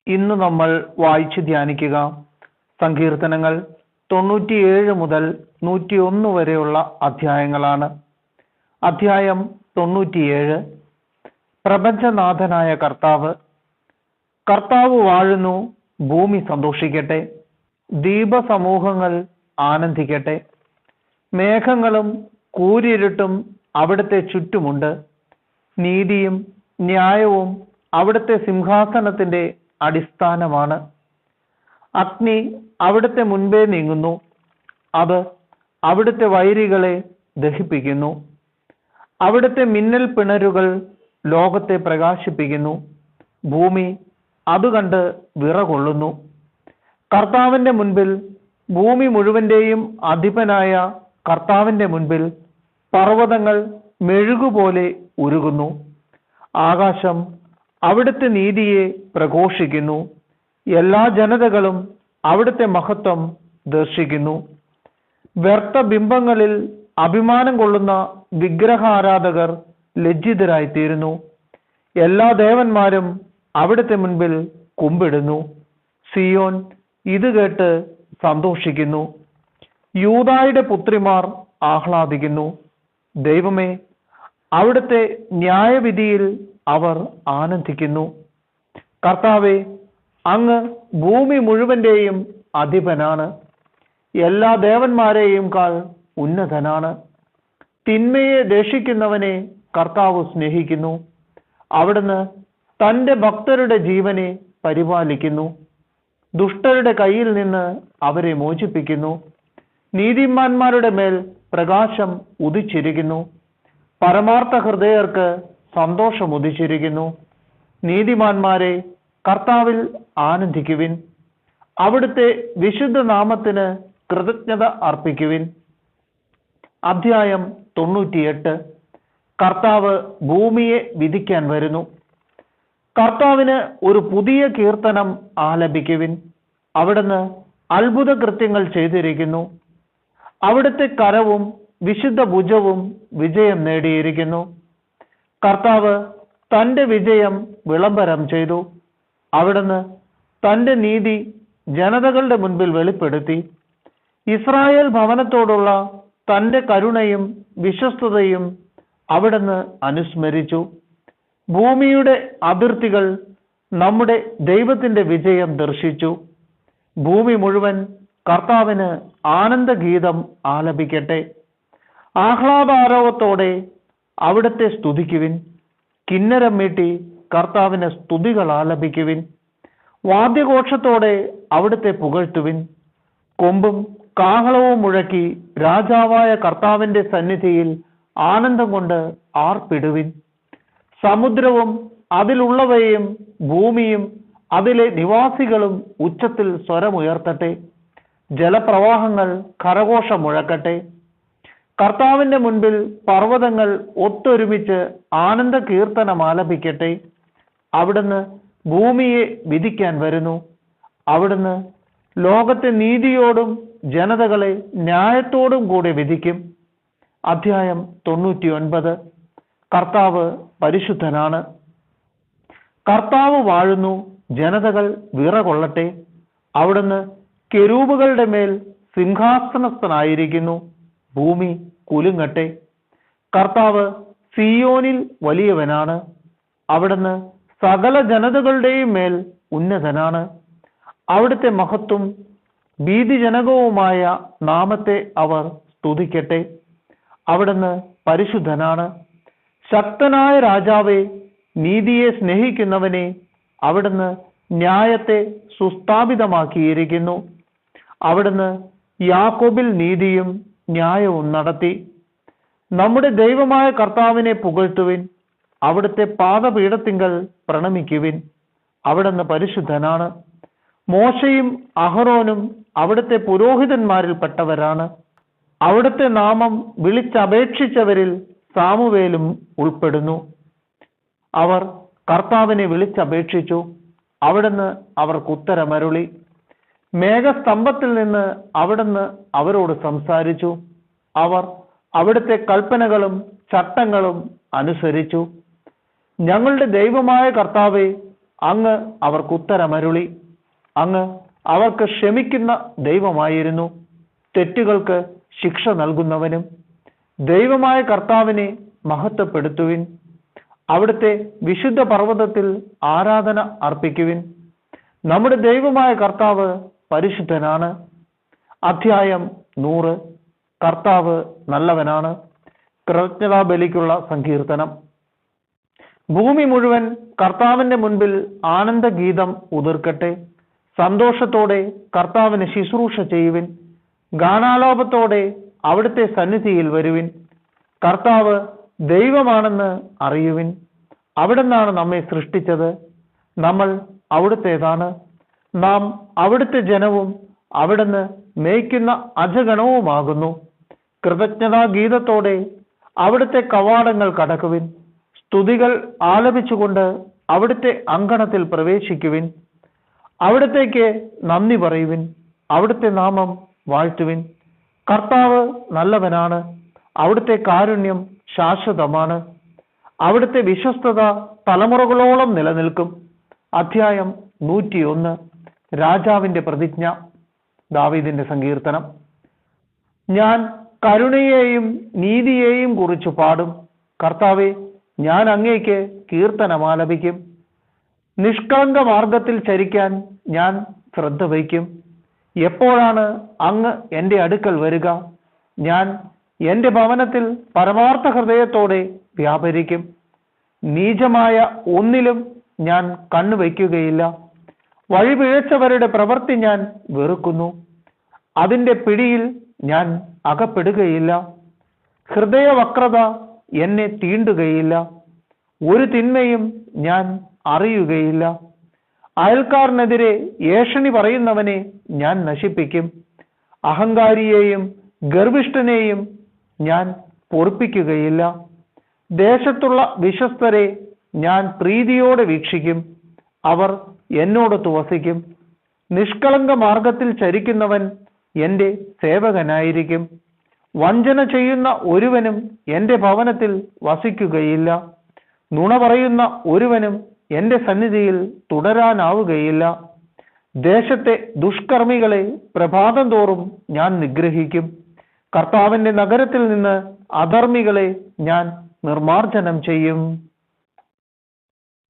ഇന്ന് നമ്മൾ വായിച്ച് ധ്യാനിക്കുക സങ്കീർത്തനങ്ങൾ 97 മുതൽ 101 വരെയുള്ള അധ്യായങ്ങളാണ്. അധ്യായം 97. പ്രപഞ്ചനാഥനായ കർത്താവ്. കർത്താവ് വാഴുന്നു, ഭൂമി സന്തോഷിക്കട്ടെ, ദീപസമൂഹങ്ങൾ ആനന്ദിക്കട്ടെ. മേഘങ്ങളും കൂരിരുട്ടും അവിടുത്തെ ചുറ്റുമുണ്ട്. നീതിയും ന്യായവും അവിടുത്തെ സിംഹാസനത്തിന്റെ അടിസ്ഥാനമാണ്. അഗ്നി അവിടുത്തെ മുൻപേ നീങ്ങുന്നു, അത് അവിടുത്തെ വൈരികളെ ദഹിപ്പിക്കുന്നു. അവിടുത്തെ മിന്നൽ പിണരുകൾ ലോകത്തെ പ്രകാശിപ്പിക്കുന്നു. ഭൂമി അതുകണ്ട് വിറകൊള്ളുന്നു. കർത്താവിന്റെ മുൻപിൽ, ഭൂമി മുഴുവന്റെയും അധിപനായ കർത്താവിന്റെ മുൻപിൽ പർവ്വതങ്ങൾ മെഴുകുപോലെ ഉരുകുന്നു. ആകാശം അവിടുത്തെ നീതിയെ പ്രഘോഷിക്കുന്നു. എല്ലാ ജനതകളും അവിടുത്തെ മഹത്വം ദർശിക്കുന്നു. വ്യർത്ഥ ബിംബങ്ങളിൽ അഭിമാനം കൊള്ളുന്ന വിഗ്രഹാരാധകർ ലജ്ജിതരായിത്തീരുന്നു. എല്ലാ ദേവന്മാരും അവിടുത്തെ മുൻപിൽ കുമ്പിടുന്നു. സിയോൻ ഇത് കേട്ട് സന്തോഷിക്കുന്നു. യൂദായുടെ പുത്രിമാർ ആഹ്ലാദിക്കുന്നു. ദൈവമേ, അവിടുത്തെ ന്യായവിധിയിൽ അവർ ആനന്ദിക്കുന്നു. കർത്താവേ, അങ്ങ് ഭൂമി മുഴുവന്റെയും അധിപനാണ്. എല്ലാ ദേവന്മാരെയും കാൾ ഉന്നതനാണ്. തിന്മയെ ദേഷിക്കുന്നവനെ കർത്താവ് സ്നേഹിക്കുന്നു. അവിടുന്ന് തന്റെ ഭക്തരുടെ ജീവനെ പരിപാലിക്കുന്നു. ദുഷ്ടരുടെ കയ്യിൽ നിന്ന് അവരെ മോചിപ്പിക്കുന്നു. നീതിമാന്മാരുടെ മേൽ പ്രകാശം ഉദിച്ചിരിക്കുന്നു. പരമാർത്ഥ ഹൃദയർക്ക് സന്തോഷം ഉദിച്ചിരിക്കുന്നു. നീതിമാന്മാരെ, കർത്താവിൽ ആനന്ദിക്കുവിൻ. അവിടുത്തെ വിശുദ്ധ നാമത്തിന് കൃതജ്ഞത അർപ്പിക്കുവിൻ. അധ്യായം 98. കർത്താവ് ഭൂമിയെ വിധിക്കാൻ വരുന്നു. കർത്താവിന് ഒരു പുതിയ കീർത്തനം ആലപിക്കുവിൻ. അവിടുന്ന് അത്ഭുത കൃത്യങ്ങൾ ചെയ്തിരിക്കുന്നു. അവിടുത്തെ കരവും വിശുദ്ധ ഭുജവും വിജയം നേടിയിരിക്കുന്നു. കർത്താവ് തന്റെ വിജയം വിളംബരം ചെയ്തു. അവിടുന്ന് തന്റെ നീതി ജനതകളുടെ മുൻപിൽ വെളിപ്പെടുത്തി. ഇസ്രായേൽ ഭവനത്തോടുള്ള തന്റെ കരുണയും വിശ്വസ്തതയും അവിടുന്ന് അനുസ്മരിച്ചു. ഭൂമിയുടെ അതിർത്തികൾ നമ്മുടെ ദൈവത്തിന്റെ വിജയം ദർശിച്ചു. ഭൂമി മുഴുവൻ കർത്താവിന് ആനന്ദഗീതം ആലപിക്കട്ടെ. ആഹ്ലാദാരവത്തോടെ അവിടുത്തെ സ്തുതിക്കുവിൻ. കിന്നരം മീട്ടി കർത്താവിന് സ്തുതികൾ ആലപിക്കുവിൻ. വാദ്യഘോഷത്തോടെ അവിടുത്തെ പുകഴ്ത്തുവിൻ. കൊമ്പും കാഹളവും മുഴക്കി രാജാവായ കർത്താവിന്റെ സന്നിധിയിൽ ആനന്ദം കൊണ്ട് ആർപ്പിടുവിൻ. സമുദ്രവും അതിലുള്ളവയും ഭൂമിയും അതിലെ നിവാസികളും ഉച്ചത്തിൽ സ്വരമുയർത്തട്ടെ. ജലപ്രവാഹങ്ങൾ കരഘോഷം മുഴക്കട്ടെ. കർത്താവിന്റെ മുൻപിൽ പർവ്വതങ്ങൾ ഒത്തൊരുമിച്ച് ആനന്ദ കീർത്തനം ആലപിക്കട്ടെ. അവിടുന്ന് ഭൂമിയെ വിധിക്കാൻ വരുന്നു. അവിടുന്ന് ലോകത്തെ നീതിയോടും ജനതകളെ ന്യായത്തോടും കൂടെ വിധിക്കും. അധ്യായം 99. കർത്താവ് പരിശുദ്ധനാണ്. കർത്താവ് വാഴുന്നു, ജനതകൾ വിറകൊള്ളട്ടെ. അവിടുന്ന് കെരൂബുകളുടെ മേൽ സിംഹാസനസ്ഥനായിരിക്കുന്നു. ഭൂമി കുലുങ്ങട്ടെ. കർത്താവ് സിയോനിൽ വലിയവനാണ്. അവിടുന്ന് സകല ജനതകളുടെയും മേൽ ഉന്നതനാണ്. അവിടുത്തെ മഹത്വം ഭീതിജനകവുമായ നാമത്തെ അവർ സ്തുതിക്കട്ടെ. അവിടുന്ന് പരിശുദ്ധനാണ്. ശക്തനായ രാജാവേ, നീതിയെ സ്നേഹിക്കുന്നവനെ, അവിടുന്ന് ന്യായത്തെ സുസ്ഥാപിതമാക്കിയിരിക്കുന്നു. അവിടുന്ന് യാക്കോബിൽ നീതിയും ന്യായവും നടത്തി. നമ്മുടെ ദൈവമായ കർത്താവിനെ പുകഴ്ത്തുവിൻ. അവിടുത്തെ പാദപീഠത്തിങ്കൽ പ്രണമിക്കുവിൻ. അവിടുന്ന് പരിശുദ്ധനാണ്. മോശയും അഹറോനും അവിടുത്തെ പുരോഹിതന്മാരിൽപ്പെട്ടവരാണ്. അവിടുത്തെ നാമം വിളിച്ചപേക്ഷിച്ചവരിൽ സാമുവേലും ഉൾപ്പെടുന്നു. അവർ കർത്താവിനെ വിളിച്ചപേക്ഷിച്ചു. അവിടുന്ന് അവർക്ക് ഉത്തരമരുളി. മേഘസ്തംഭത്തിൽ നിന്ന് അവിടുന്ന് അവരോട് സംസാരിച്ചു. അവർ അവിടുത്തെ കൽപ്പനകളും ചട്ടങ്ങളും അനുസരിച്ചു. ഞങ്ങളുടെ ദൈവമായ കർത്താവേ, അങ്ങ് അവർക്കുത്തരമരുളി. അങ്ങ് അവർക്ക് ക്ഷമിക്കുന്ന ദൈവമായിരുന്നു, തെറ്റുകൾക്ക് ശിക്ഷ നൽകുന്നവനും. ദൈവമായ കർത്താവിനെ മഹത്വപ്പെടുത്തുവിൻ. അവിടുത്തെ വിശുദ്ധ പർവ്വതത്തിൽ ആരാധന അർപ്പിക്കുവിൻ. നമ്മുടെ ദൈവമായ കർത്താവ് പരിശുദ്ധനാണ്. അധ്യായം 100. കർത്താവ് നല്ലവനാണ്. കൃതജ്ഞതാ ബലിക്കുള്ള സങ്കീർത്തനം. ഭൂമി മുഴുവൻ കർത്താവിന്റെ മുൻപിൽ ആനന്ദഗീതം ഉതിർക്കട്ടെ. സന്തോഷത്തോടെ കർത്താവിന് ശുശ്രൂഷ ചെയ്യുവിൻ. ഗാനാലാപത്തോടെ അവിടുത്തെ സന്നിധിയിൽ വരുവിൻ. കർത്താവ് ദൈവമാണെന്ന് അറിയുവിൻ. അവിടുന്നാണ് നമ്മെ സൃഷ്ടിച്ചത്, നമ്മൾ അവിടുത്തേതാണ്. നാം അവിടുത്തെ ജനവും അവിടുന്ന് മേയ്ക്കുന്ന അജഗണവുമാകുന്നു. കൃതജ്ഞതാ ഗീതത്തോടെ അവിടുത്തെ കവാടങ്ങൾ കടക്കുവിൻ. സ്തുതികൾ ആലപിച്ചുകൊണ്ട് അവിടുത്തെ അങ്കണത്തിൽ പ്രവേശിക്കുവിൻ. അവിടത്തേക്ക് നന്ദി പറയുവിൻ. അവിടുത്തെ നാമം വാഴ്ത്തുവിൻ. കർത്താവ് നല്ലവനാണ്. അവിടുത്തെ കാരുണ്യം ശാശ്വതമാണ്. അവിടുത്തെ വിശ്വസ്തത തലമുറകളോളം നിലനിൽക്കും. അധ്യായം 101. രാജാവിന്റെ പ്രതിജ്ഞ. ദാവീദിന്റെ സങ്കീർത്തനം. ഞാൻ കരുണയെയും നീതിയെയും കുറിച്ച് പാടും. കർത്താവെ, ഞാൻ അങ്ങേക്ക് കീർത്തനമാലപിക്കും. നിഷ്കളങ്ക മാർഗത്തിൽ ചരിക്കാൻ ഞാൻ ശ്രദ്ധ വയ്ക്കും. എപ്പോഴാണ് അങ്ങ് എൻ്റെ അടുക്കൽ വരിക? ഞാൻ എൻ്റെ ഭവനത്തിൽ പരമാർത്ഥ ഹൃദയത്തോടെ വ്യാപരിക്കും. നീചമായ ഒന്നിലും ഞാൻ കണ്ണുവയ്ക്കുകയില്ല. വഴിപിഴച്ചവരുടെ പ്രവൃത്തി ഞാൻ വെറുക്കുന്നു. അതിൻ്റെ പിടിയിൽ ഞാൻ അകപ്പെടുകയില്ല. ഹൃദയവക്രത എന്നെ തീണ്ടുകയില്ല. ഒരു തിന്മയും ഞാൻ അറിയുകയില്ല. അയൽക്കാരനെതിരെ ഏഷണി പറയുന്നവനെ ഞാൻ നശിപ്പിക്കും. അഹങ്കാരിയെയും ഗർവിഷ്ഠനെയും ഞാൻ പൊറുപ്പിക്കുകയില്ല. ദേശത്തുള്ള വിശ്വസ്തരെ ഞാൻ പ്രീതിയോടെ വീക്ഷിക്കും. അവർ എന്നോടൊത്ത് വസിക്കും. നിഷ്കളങ്ക മാർഗത്തിൽ ചരിക്കുന്നവൻ എൻ്റെ സേവകനായിരിക്കും. വഞ്ചന ചെയ്യുന്ന ഒരുവനും എൻ്റെ ഭവനത്തിൽ വസിക്കുകയില്ല. നുണ പറയുന്ന ഒരുവനും എൻ്റെ സന്നിധിയിൽ തുടരാനാവുകയില്ല. ദേശത്തെ ദുഷ്കർമ്മികളെ പ്രഭാതം തോറും ഞാൻ നിഗ്രഹിക്കും. കർത്താവിന്റെ നഗരത്തിൽ നിന്ന് അധർമ്മികളെ ഞാൻ നിർമാർജനം ചെയ്യും.